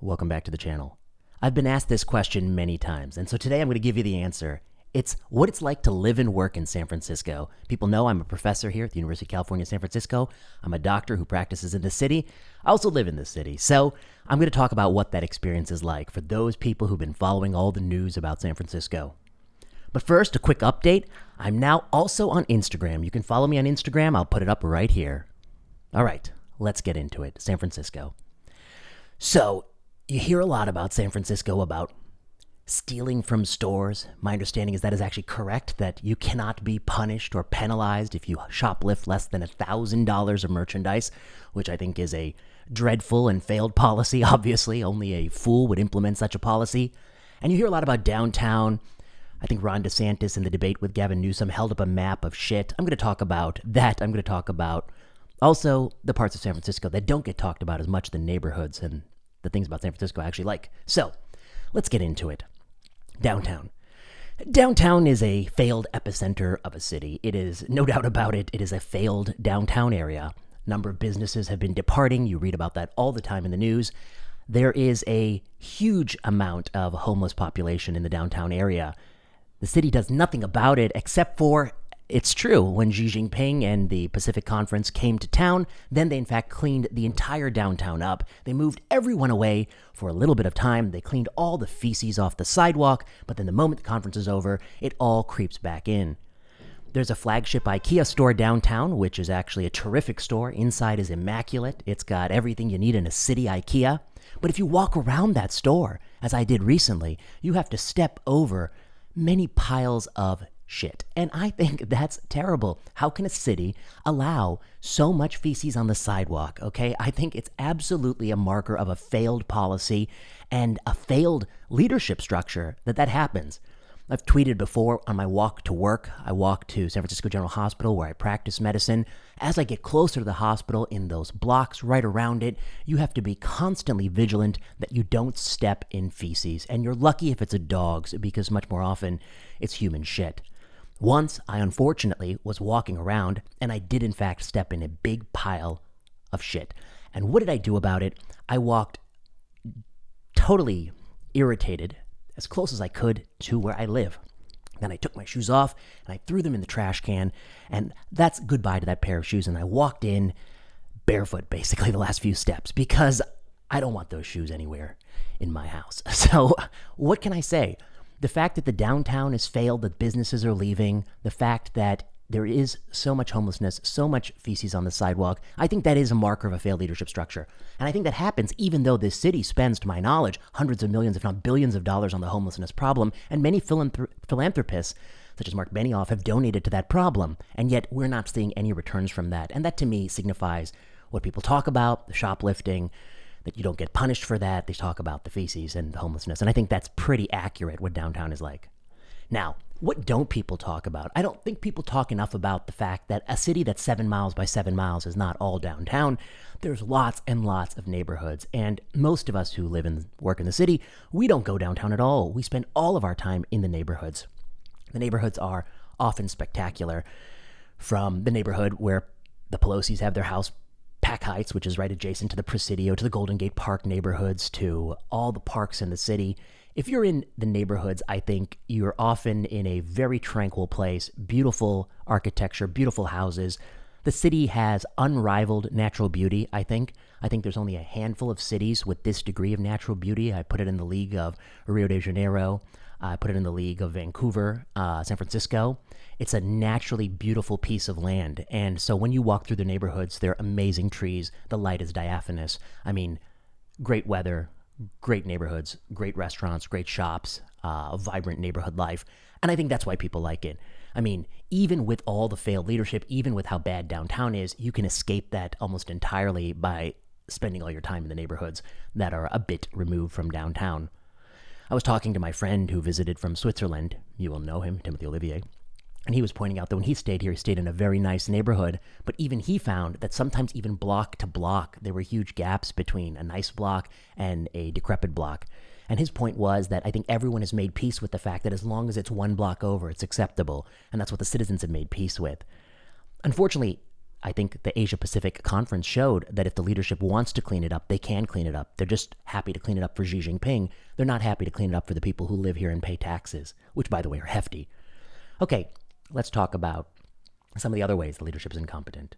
welcome back to the channel. I've been asked this question many times, and so today I'm going to give you the answer. It's what it's like to live and work in San Francisco. People know I'm a professor here at the University of California, San Francisco. I'm a doctor who practices in the city. I also live in this city. So I'm going to talk about what that experience is like for those people who've been following all the news about San Francisco. But first, a quick update. I'm now also on Instagram. You can follow me on Instagram. I'll put it up right here. All right, let's get into it. San Francisco. So you hear a lot about San Francisco, about stealing from stores. My understanding is that is actually correct, that you cannot be punished or penalized if you shoplift less than $1,000 of merchandise, which I think is a dreadful and failed policy. Obviously, only a fool would implement such a policy. And you hear a lot about downtown. I think Ron DeSantis in the debate with Gavin Newsom held up a map of shit. I'm going to talk about that. I'm going to talk about also the parts of San Francisco that don't get talked about as much, the neighborhoods and the things about San Francisco I actually like. So let's get into it. Downtown. Downtown is a failed epicenter of a city. It is, no doubt about it, it is a failed downtown area. Number of businesses have been departing. You read about that all the time in the news. There is a huge amount of homeless population in the downtown area. The city does nothing about it except for, it's true, when Xi Jinping and the Pacific Conference came to town, then they in fact cleaned the entire downtown up. They moved everyone away for a little bit of time. They cleaned all the feces off the sidewalk, but then the moment the conference is over, it all creeps back in. There's a flagship IKEA store downtown, which is actually a terrific store. Inside is immaculate. It's got everything you need in a city IKEA. But if you walk around that store, as I did recently, you have to step over many piles of shit. And I think that's terrible. How can a city allow so much feces on the sidewalk? Okay, I think it's absolutely a marker of a failed policy and a failed leadership structure that happens. I've tweeted before on my walk to work. I walk to San Francisco General Hospital where I practice medicine. As I get closer to the hospital, in those blocks right around it, you have to be constantly vigilant that you don't step in feces. And you're lucky if it's a dog's, because much more often it's human shit. Once, I unfortunately was walking around and I did in fact step in a big pile of shit. And what did I do about it? I walked totally irritated as close as I could to where I live. Then I took my shoes off and I threw them in the trash can, and that's goodbye to that pair of shoes. And I walked in barefoot, basically, the last few steps, because I don't want those shoes anywhere in my house. So what can I say? The fact that the downtown has failed, that businesses are leaving, the fact that there is so much homelessness, so much feces on the sidewalk, I think that is a marker of a failed leadership structure. And I think that happens even though this city spends, to my knowledge, hundreds of millions, if not billions of dollars on the homelessness problem, and many philanthropists, such as Mark Benioff, have donated to that problem. And yet we're not seeing any returns from that. And that to me signifies what people talk about, the shoplifting, that you don't get punished for that. They talk about the feces and the homelessness. And I think that's pretty accurate what downtown is like. Now, what don't people talk about? I don't think people talk enough about the fact that a city that's 7 miles by 7 miles is not all downtown. There's lots and lots of neighborhoods. And most of us who live and work in the city, we don't go downtown at all. We spend all of our time in the neighborhoods. The neighborhoods are often spectacular. From the neighborhood where the Pelosi's have their house, Pack Heights, which is right adjacent to the Presidio, to the Golden Gate Park neighborhoods, to all the parks in the city. If you're in the neighborhoods, I think you're often in a very tranquil place, beautiful architecture, beautiful houses. The city has unrivaled natural beauty, I think. I think there's only a handful of cities with this degree of natural beauty. I put it in the league of Rio de Janeiro. I put it in the league of Vancouver, San Francisco. It's a naturally beautiful piece of land. And so when you walk through the neighborhoods, they're amazing trees. The light is diaphanous. I mean, great weather, great neighborhoods, great restaurants, great shops, vibrant neighborhood life. And I think that's why people like it. I mean, even with all the failed leadership, even with how bad downtown is, you can escape that almost entirely by spending all your time in the neighborhoods that are a bit removed from downtown. I was talking to my friend who visited from Switzerland. You will know him, Timothy Olivier. And he was pointing out that when he stayed here, he stayed in a very nice neighborhood. But even he found that sometimes even block to block, there were huge gaps between a nice block and a decrepit block. And his point was that I think everyone has made peace with the fact that as long as it's one block over, it's acceptable. And that's what the citizens have made peace with. Unfortunately, I think the Asia Pacific Conference showed that if the leadership wants to clean it up, they can clean it up. They're just happy to clean it up for Xi Jinping. They're not happy to clean it up for the people who live here and pay taxes, which, by the way, are hefty. Okay, let's talk about some of the other ways the leadership is incompetent.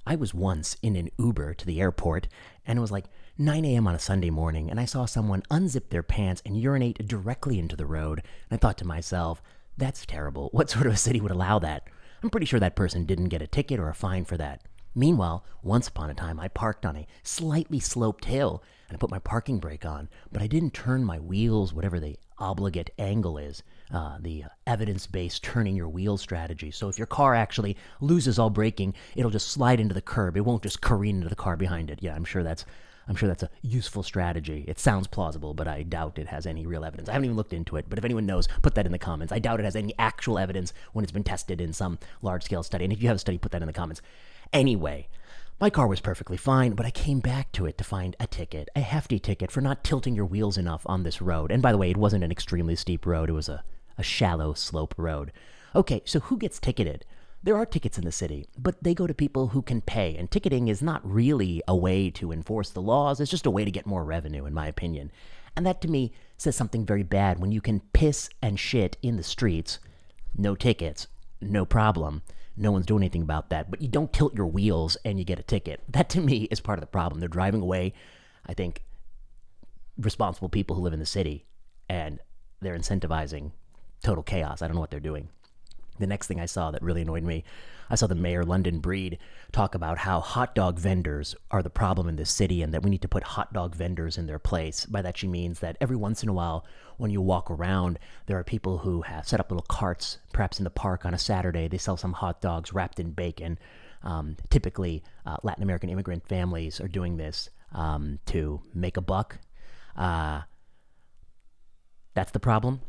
I was once in an Uber to the airport, and it was like 9 a.m. on a Sunday morning, and I saw someone unzip their pants and urinate directly into the road. And I thought to myself, that's terrible. What sort of a city would allow that? I'm pretty sure that person didn't get a ticket or a fine for that. Meanwhile, once upon a time, I parked on a slightly sloped hill, and I put my parking brake on, but I didn't turn my wheels, whatever the obligate angle is, the evidence-based turning your wheel strategy. So if your car actually loses all braking, it'll just slide into the curb. It won't just careen into the car behind it. Yeah, I'm sure that's a useful strategy. It sounds plausible, but I doubt it has any real evidence. I haven't even looked into it, but if anyone knows, put that in the comments. I doubt it has any actual evidence when it's been tested in some large-scale study. And if you have a study, put that in the comments. Anyway, my car was perfectly fine, but I came back to it to find a ticket, a hefty ticket for not tilting your wheels enough on this road. And by the way, it wasn't an extremely steep road. It was a shallow slope road. Okay, so who gets ticketed? There are tickets in the city, but they go to people who can pay. And ticketing is not really a way to enforce the laws. It's just a way to get more revenue, in my opinion. And that, to me, says something very bad. When you can piss and shit in the streets, no tickets, no problem. No one's doing anything about that. But you don't tilt your wheels and you get a ticket. That, to me, is part of the problem. They're driving away, I think, responsible people who live in the city, and they're incentivizing total chaos. I don't know what they're doing. The next thing I saw that really annoyed me, I saw the mayor, London Breed, talk about how hot dog vendors are the problem in this city and that we need to put hot dog vendors in their place. By that she means that every once in a while, when you walk around, there are people who have set up little carts, perhaps in the park on a Saturday. They sell some hot dogs wrapped in bacon. Typically, Latin American immigrant families are doing this to make a buck. That's the problem.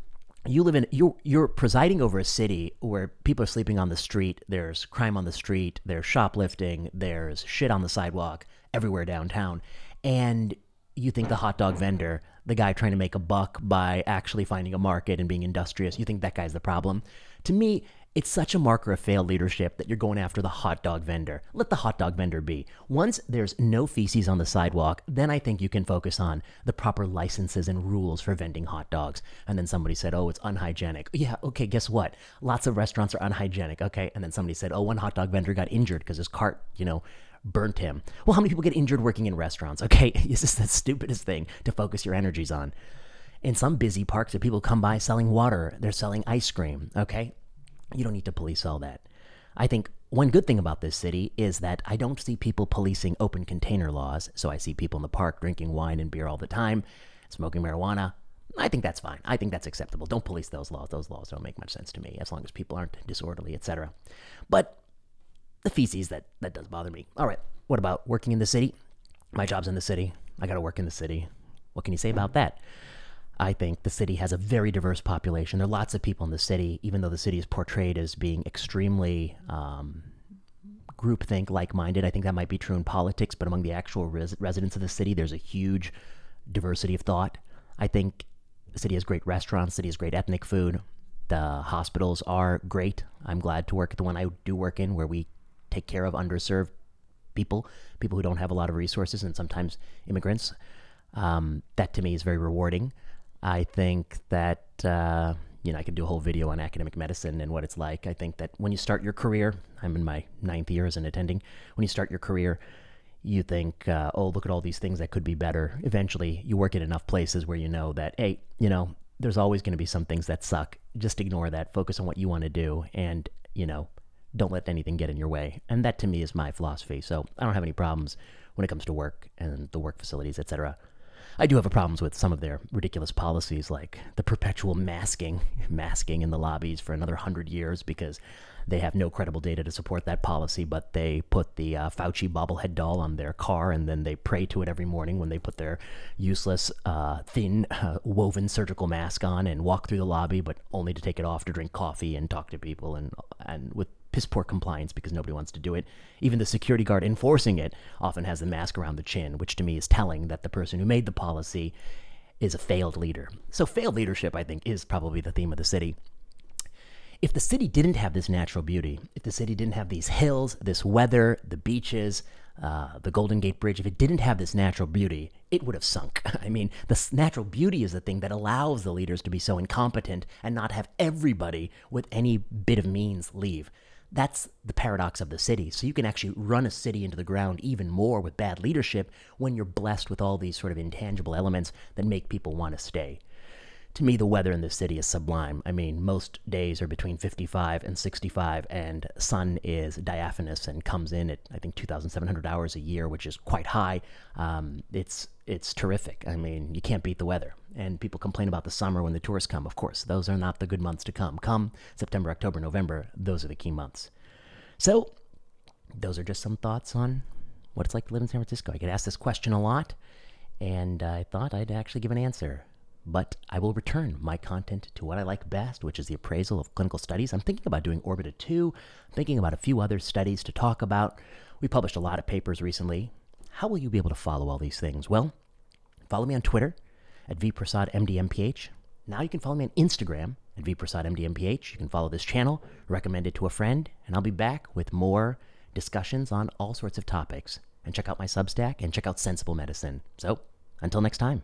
You live in, you're presiding over a city where people are sleeping on the street. There's crime on the street. There's shoplifting. There's shit on the sidewalk everywhere downtown. And you think the hot dog vendor, the guy trying to make a buck by actually finding a market and being industrious, you think that guy's the problem. To me, it's such a marker of failed leadership that you're going after the hot dog vendor. Let the hot dog vendor be. Once there's no feces on the sidewalk, then I think you can focus on the proper licenses and rules for vending hot dogs. And then somebody said, oh, it's unhygienic. Yeah, okay, guess what? Lots of restaurants are unhygienic, okay? And then somebody said, oh, one hot dog vendor got injured because his cart, burnt him. Well, how many people get injured working in restaurants, okay? It's just the stupidest thing to focus your energies on. In some busy parks, there are people come by selling water. They're selling ice cream, okay? You don't need to police all that. I think one good thing about this city is that I don't see people policing open container laws. So I see people in the park drinking wine and beer all the time, smoking marijuana. I think that's fine. I think that's acceptable. Don't police those laws. Those laws don't make much sense to me as long as people aren't disorderly, etc. But the feces, that does bother me. All right, what about working in the city? My job's in the city. I got to work in the city. What can you say about that? I think the city has a very diverse population. There are lots of people in the city, even though the city is portrayed as being extremely groupthink, like-minded. I think that might be true in politics, but among the actual residents of the city, there's a huge diversity of thought. I think the city has great restaurants. The city has great ethnic food. The hospitals are great. I'm glad to work at the one I do work in, where we take care of underserved people who don't have a lot of resources, and sometimes immigrants. That, to me, is very rewarding. I think that, I could do a whole video on academic medicine and what it's like. I think that when you start your career, I'm in my 9th year as an attending, when you start your career, you think, oh, look at all these things that could be better. Eventually, you work in enough places where you know that, hey, there's always going to be some things that suck. Just ignore that. Focus on what you want to do and, don't let anything get in your way. And that, to me, is my philosophy. So I don't have any problems when it comes to work and the work facilities, etc. I do have problems with some of their ridiculous policies, like the perpetual masking in the lobbies for another 100 years because they have no credible data to support that policy, but they put the Fauci bobblehead doll on their car and then they pray to it every morning when they put their useless, thin, woven surgical mask on and walk through the lobby, but only to take it off to drink coffee and talk to people and with piss poor compliance because nobody wants to do it. Even the security guard enforcing it often has the mask around the chin, which to me is telling that the person who made the policy is a failed leader. So failed leadership, I think, is probably the theme of the city. If the city didn't have this natural beauty, if the city didn't have these hills, this weather, the beaches, the Golden Gate Bridge, if it didn't have this natural beauty, it would have sunk. I mean, the natural beauty is the thing that allows the leaders to be so incompetent and not have everybody with any bit of means leave. That's the paradox of the city. So you can actually run a city into the ground even more with bad leadership when you're blessed with all these sort of intangible elements that make people want to stay. To me, the weather in this city is sublime. I mean, most days are between 55 and 65, and sun is diaphanous and comes in at, I think, 2,700 hours a year, which is quite high. It's terrific. I mean, you can't beat the weather. And people complain about the summer when the tourists come. Of course, those are not the good months to come. Come September, October, November, those are the key months. So, those are just some thoughts on what it's like to live in San Francisco. I get asked this question a lot, and I thought I'd actually give an answer. But I will return my content to what I like best, which is the appraisal of clinical studies. I'm thinking about doing Orbita 2. I'm thinking about a few other studies to talk about. We published a lot of papers recently. How will you be able to follow all these things? Well, follow me on Twitter at vprasadmdmph. Now you can follow me on Instagram at vprasadmdmph. You can follow this channel, recommend it to a friend, and I'll be back with more discussions on all sorts of topics. And check out my Substack and check out Sensible Medicine. So, until next time.